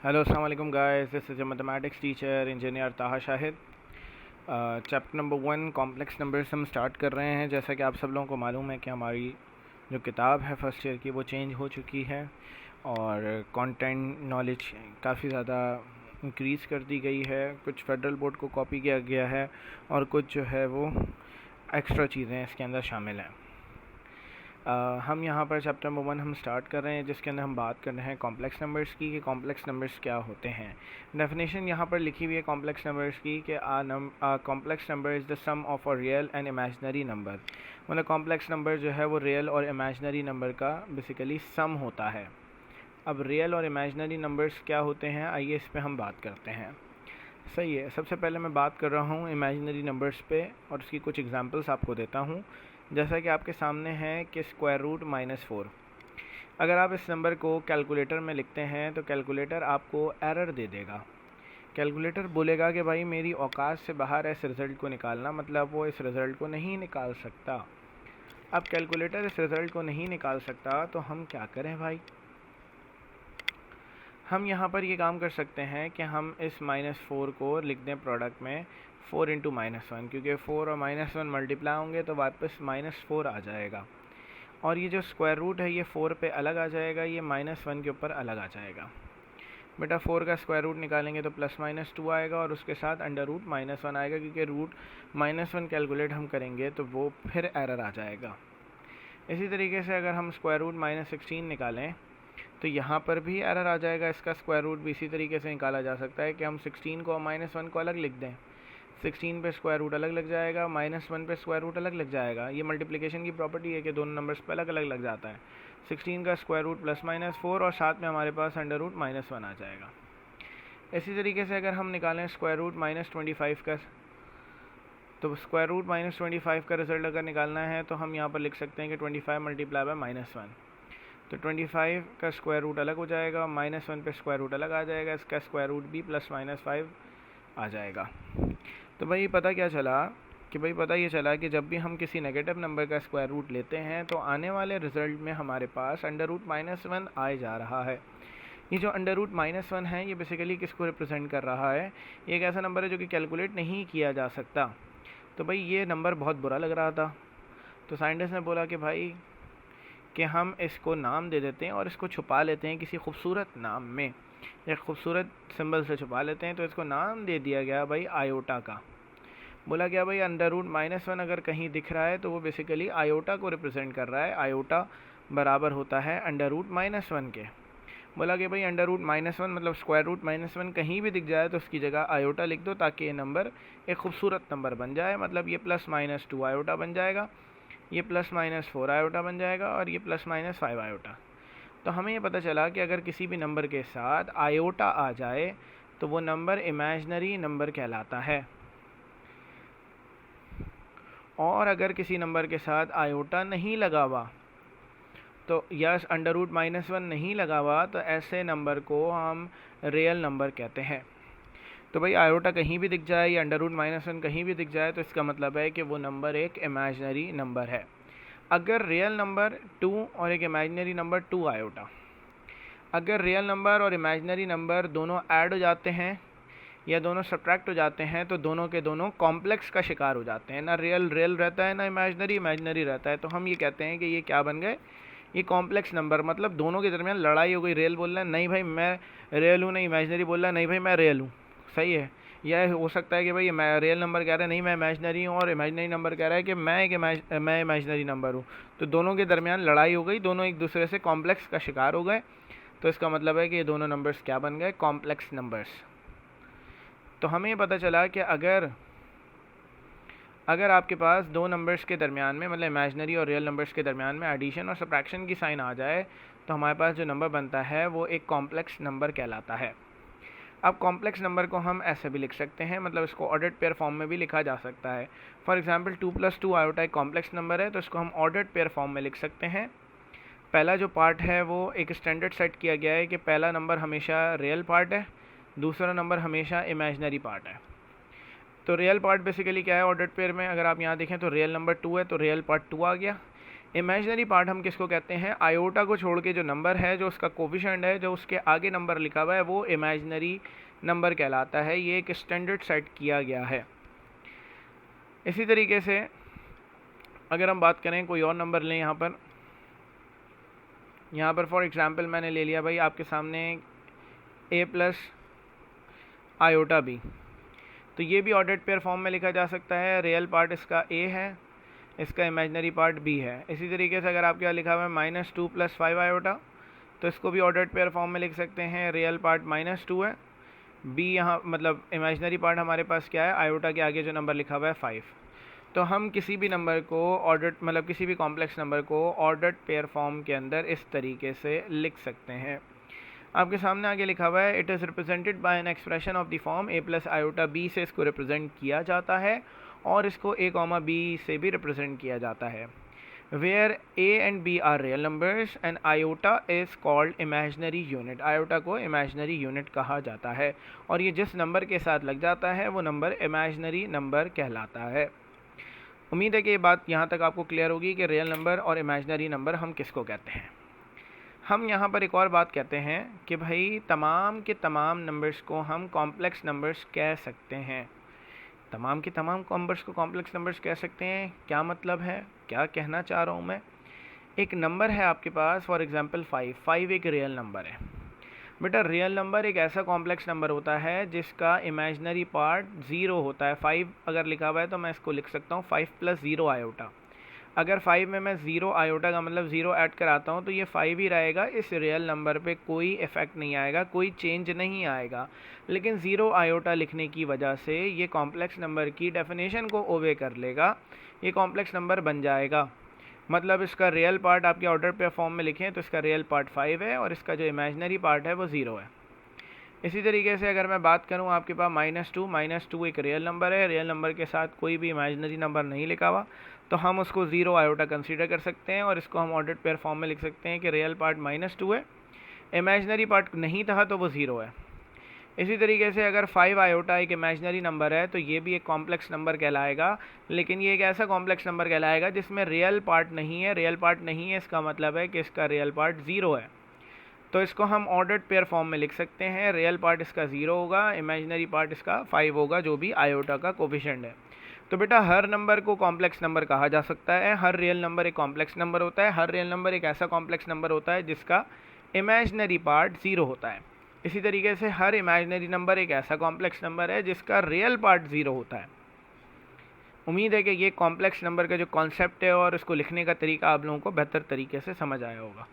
Hello अस्सलाम वालेकुम guys, this is a mathematics teacher engineer Taha Shahid. Chapter number 1 complex numbers हम start कर रहे हैं। जैसा कि आप सब लोगों को मालूम है कि हमारी जो किताब है फर्स्ट ईयर की वो चेंज हो चुकी है और कंटेंट नॉलेज काफ़ी ज़्यादा इंक्रीज़ कर दी गई है। कुछ फेडरल बोर्ड को कॉपी किया गया है और कुछ जो है वो एक्स्ट्रा चीज़ें इसके अंदर शामिल हैं। हम यहाँ पर चैप्टर नंबर 1 हम स्टार्ट कर रहे हैं, जिसके अंदर हम बात कर रहे हैं कॉम्प्लेक्स नंबर्स की कि कॉम्प्लेक्स नंबर्स क्या होते हैं। डेफिनेशन यहाँ पर लिखी हुई है कॉम्प्लेक्स नंबर्स की कि complex number is the sum of a real and imaginary number. मतलब कॉम्प्लेक्स नंबर जो है वो रियल और इमेजिनरी नंबर का बेसिकली सम होता है। अब रियल और इमेजिनरी नंबर्स क्या होते हैं, आइए इस पर हम बात करते हैं। सही है, सबसे पहले मैं बात कर रहा हूँ इमेजिनरी नंबर्स पे और उसकी कुछ एग्जांपल्स आपको देता हूँ। जैसा कि आपके सामने है कि स्क्वायर रूट -4। अगर आप इस नंबर को कैलकुलेटर में लिखते हैं तो कैलकुलेटर आपको एरर दे देगा। कैलकुलेटर बोलेगा कि भाई मेरी औकात से बाहर है इस रिज़ल्ट को निकालना, मतलब वो इस रिज़ल्ट को नहीं निकाल सकता। अब कैलकुलेटर इस रिज़ल्ट को नहीं निकाल सकता तो हम क्या करें भाई? हम यहाँ पर ये काम कर सकते हैं कि हम इस -4 को लिख दें प्रोडक्ट में 4 इंटू -1, क्योंकि 4 और -1 मल्टीप्लाई होंगे तो वापस -4 आ जाएगा। और ये जो स्क्वायर रूट है ये 4 पे अलग आ जाएगा, ये -1 के ऊपर अलग आ जाएगा। बेटा 4 का स्क्वायर रूट निकालेंगे तो +-2 आएगा और उसके साथ अंडर रूट -1 आएगा, क्योंकि रूट -1 कैलकुलेट हम करेंगे तो वो फिर एरर आ जाएगा। इसी तरीके से अगर हम स्क्वायर रूट -16 निकालें तो यहाँ पर भी एरर आ जाएगा। इसका स्क्वायर रूट भी इसी तरीके से निकाला जा सकता है कि हम 16 को और -1 को अलग लिख दें। 16 पे स्क्वायर रूट अलग लग जाएगा, -1 पे स्क्वायर रूट अलग लग जाएगा। ये मल्टीप्लिकेशन की प्रॉपर्टी है कि दोनों नंबर्स पे अलग अलग लग जाता है। 16 का स्क्वायर रूट +-4 और साथ में हमारे पास अंडर रूट -1 आ जाएगा। इसी तरीके से अगर हम निकालें स्क्वायर रूट -25 का, तो स्क्वायर रूट -25 का रिजल्ट अगर निकालना है तो हम यहाँ पर लिख सकते हैं कि 25 मल्टीप्लाई बाय -1। तो 25 का स्क्वायर रूट अलग हो जाएगा, -1 पे स्क्वायर रूट अलग आ जाएगा, इसका स्क्वायर रूट भी +-5 आ जाएगा। तो भाई पता क्या चला कि पता ये चला कि जब भी हम किसी नेगेटिव नंबर का स्क्वायर रूट लेते हैं तो आने वाले रिजल्ट में हमारे पास अंडर रूट -1 आए जा रहा है। ये जो अंडर रूट -1 है ये बेसिकली किसको रिप्रेजेंट कर रहा है? ये एक ऐसा नंबर है जो कि कैलकुलेट नहीं किया जा सकता। तो भाई ये नंबर बहुत बुरा लग रहा था, तो साइंटिस्ट ने बोला कि भाई कि हम इसको नाम दे देते हैं और इसको छुपा लेते हैं किसी खूबसूरत नाम में, एक खूबसूरत सिंबल से छुपा लेते हैं। तो इसको नाम दे दिया गया भाई आयोटा का। बोला गया भाई अंडर रूट -1 अगर कहीं दिख रहा है तो वो बेसिकली आयोटा को रिप्रेजेंट कर रहा है। आयोटा बराबर होता है अंडर रूट -1 के। बोला कि भाई अंडर रूट -1 मतलब स्क्वायर रूट -1 कहीं भी दिख जाए तो उसकी जगह आयोटा लिख दो, ताकि ये नंबर एक खूबसूरत नंबर बन जाए। मतलब ये +-2 आयोटा बन जाएगा, ये +-4 आयोटा बन जाएगा और ये +-5 आयोटा। तो हमें ये पता चला कि अगर किसी भी नंबर के साथ आयोटा आ जाए तो वो नंबर इमेजिनरी नंबर कहलाता है, और अगर किसी नंबर के साथ आयोटा नहीं लगा हुआ तो यस अंडर रूट -1 नहीं लगा हुआ तो ऐसे नंबर को हम रियल नंबर कहते हैं। तो भाई आयोटा कहीं भी दिख जाए या अंडर रूट -1 कहीं भी दिख जाए तो इसका मतलब है कि वो नंबर एक इमेजिनरी नंबर है। अगर रियल नंबर 2 और एक इमेजिनरी नंबर 2 आयोटा, अगर रियल नंबर और इमेजिनरी नंबर दोनों ऐड हो जाते हैं या दोनों सब्ट्रैक्ट हो जाते हैं तो दोनों के दोनों कॉम्प्लेक्स का शिकार हो जाते हैं। ना रियल रियल रहता है, ना इमेजिनरी इमेजिनरी रहता है। तो हम ये कहते हैं कि ये क्या बन गए, ये कॉम्प्लेक्स नंबर। मतलब दोनों के दरमियान लड़ाई हो गई। रियल बोल रहा है नहीं भाई मैं रियल हूँ, नहीं इमेजिनरी बोल रहा है नहीं भाई मैं रियल हूँ। सही है। यह हो सकता है कि भाई मैं रियल नंबर कह रहा है नहीं मैं इमेजिनरी हूँ, और इमेजिनरी नंबर कह रहा है कि मैं इमेजिनरी नंबर हूँ। तो दोनों के दरमियान लड़ाई हो गई, दोनों एक दूसरे से कॉम्प्लेक्स का शिकार हो गए। तो इसका मतलब है कि ये दोनों नंबर्स क्या बन गए, कॉम्प्लेक्स नंबर्स। तो हमें ये पता चला कि अगर आपके पास दो नंबर्स के दरमियान में, मतलब इमेजिनरी और रियल नंबर्स के दरमियान में एडिशन और सब्ट्रैक्शन की साइन आ जाए तो हमारे पास जो नंबर बनता है वो एक कॉम्प्लेक्स नंबर कहलाता है। अब कॉम्प्लेक्स नंबर को हम ऐसे भी लिख सकते हैं, मतलब इसको ऑर्डर्ड पेयर फॉर्म में भी लिखा जा सकता है। फॉर एग्जांपल 2+2 आयोटा एक कॉम्प्लेक्स नंबर है, तो इसको हम ऑर्डर्ड पेयर फॉर्म में लिख सकते हैं। पहला जो पार्ट है वो एक स्टैंडर्ड सेट किया गया है कि पहला नंबर हमेशा रियल पार्ट है, दूसरा नंबर हमेशा इमेजिनरी पार्ट है। तो रियल पार्ट बेसिकली क्या है ऑर्डर्ड पेयर में, अगर आप यहाँ देखें तो रियल नंबर 2 है तो रियल पार्ट 2 आ गया। इमेजिनरी पार्ट हम किसको कहते हैं, आयोटा को छोड़ के जो नंबर है, जो उसका कोफिशिएंट है, जो उसके आगे नंबर लिखा हुआ है, वो इमेजिनरी नंबर कहलाता है। ये एक स्टैंडर्ड सेट किया गया है। इसी तरीके से अगर हम बात करें कोई और नंबर लें, यहाँ पर फॉर एग्जांपल मैंने ले लिया भाई आपके सामने a प्लस आयोटा b, तो ये भी ऑर्डर्ड पेयर फॉर्म में लिखा जा सकता है। रियल पार्ट इसका a है, इसका इमेजिनरी पार्ट b है। इसी तरीके से अगर आपके यहाँ लिखा हुआ है -2 + 5 आयोटा, तो इसको भी ऑर्डर्ड पेयर फॉर्म में लिख सकते हैं। रियल पार्ट -2 है, b यहाँ मतलब इमेजिनरी पार्ट हमारे पास क्या है, आयोटा के आगे जो नंबर लिखा हुआ है 5। तो हम किसी भी नंबर को ऑर्डर्ड मतलब किसी भी कॉम्प्लेक्स नंबर को ऑर्डर्ड पेयर फॉर्म के अंदर इस तरीके से लिख सकते हैं। आपके सामने आगे लिखा हुआ है, it is represented by an expression of the form a + iota b से इसको रिप्रेजेंट किया जाता है, और इसको a, b से भी रिप्रेजेंट किया जाता है। Where a and b are real numbers and iota is called imaginary unit. Iota को इमेजिनरी यूनिट कहा जाता है, और ये जिस नंबर के साथ लग जाता है वो नंबर इमेजिनरी नंबर कहलाता है। उम्मीद है कि ये बात यहाँ तक आपको क्लियर होगी कि रियल नंबर और इमेजिनरी नंबर हम किसको कहते हैं। हम यहाँ पर एक और बात कहते हैं कि भाई तमाम के तमाम नंबर्स को हम कॉम्प्लेक्स नंबर्स कह सकते हैं। तमाम के तमाम नंबर्स को कॉम्प्लेक्स नंबर्स कह सकते हैं, क्या मतलब है, क्या कहना चाह रहा हूँ मैं। एक नंबर है आपके पास फॉर एग्जांपल 5 एक रियल नंबर है। बेटा रियल नंबर एक ऐसा कॉम्प्लेक्स नंबर होता है जिसका इमेजिनरी पार्ट 0 होता है। 5 अगर लिखा हुआ है तो मैं इसको लिख सकता हूँ 5 + 0 आयोटा। अगर 5 में मैं 0 आयोटा का मतलब 0 ऐड कराता हूँ तो ये 5 ही रहेगा। इस रियल नंबर पे कोई इफ़ेक्ट नहीं आएगा, कोई चेंज नहीं आएगा। लेकिन 0 आयोटा लिखने की वजह से ये कॉम्प्लेक्स नंबर की डेफिनेशन को ओवे कर लेगा, ये कॉम्प्लेक्स नंबर बन जाएगा। मतलब इसका रियल पार्ट आपके ऑर्डर पे फॉर्म में लिखें तो इसका रियल पार्ट 5 है और इसका जो इमेजिनरी पार्ट है वो 0 है। इसी तरीके से अगर मैं बात करूं आपके पास -2 एक रियल नंबर है, रियल नंबर के साथ कोई भी इमेजिनरी नंबर नहीं लिखा हुआ, तो हम उसको 0 आयोटा कंसीडर कर सकते हैं और इसको हम ऑर्डर्ड पेयर फॉर्म में लिख सकते हैं कि रियल पार्ट -2 है, इमेजिनरी पार्ट नहीं था तो वो 0 है। इसी तरीके से अगर 5 आयोटा एक इमेजिनरी नंबर है तो ये भी एक कॉम्प्लेक्स नंबर कहलाएगा, लेकिन ये एक ऐसा कॉम्प्लेक्स नंबर कहलाएगा जिसमें रियल पार्ट नहीं है। रियल पार्ट नहीं है इसका मतलब है कि इसका रियल पार्ट 0 है, तो इसको हम ऑर्डर्ड पेयर फॉर्म में लिख सकते हैं। रियल पार्ट इसका 0 होगा, इमेजिनरी पार्ट इसका 5 होगा, जो भी आयोटा का कोफिशिएंट है। तो बेटा हर नंबर को कॉम्प्लेक्स नंबर कहा जा सकता है, हर रियल नंबर एक कॉम्प्लेक्स नंबर होता है, हर रियल नंबर एक ऐसा कॉम्प्लेक्स नंबर होता है जिसका इमेजिनरी पार्ट 0 होता है। इसी तरीके से हर इमेजिनरी नंबर एक ऐसा कॉम्प्लेक्स नंबर है जिसका रियल पार्ट 0 होता है। उम्मीद है कि ये कॉम्प्लेक्स नंबर का जो कॉन्सेप्ट है और इसको लिखने का तरीका आप लोगों को बेहतर तरीके से समझ आया होगा।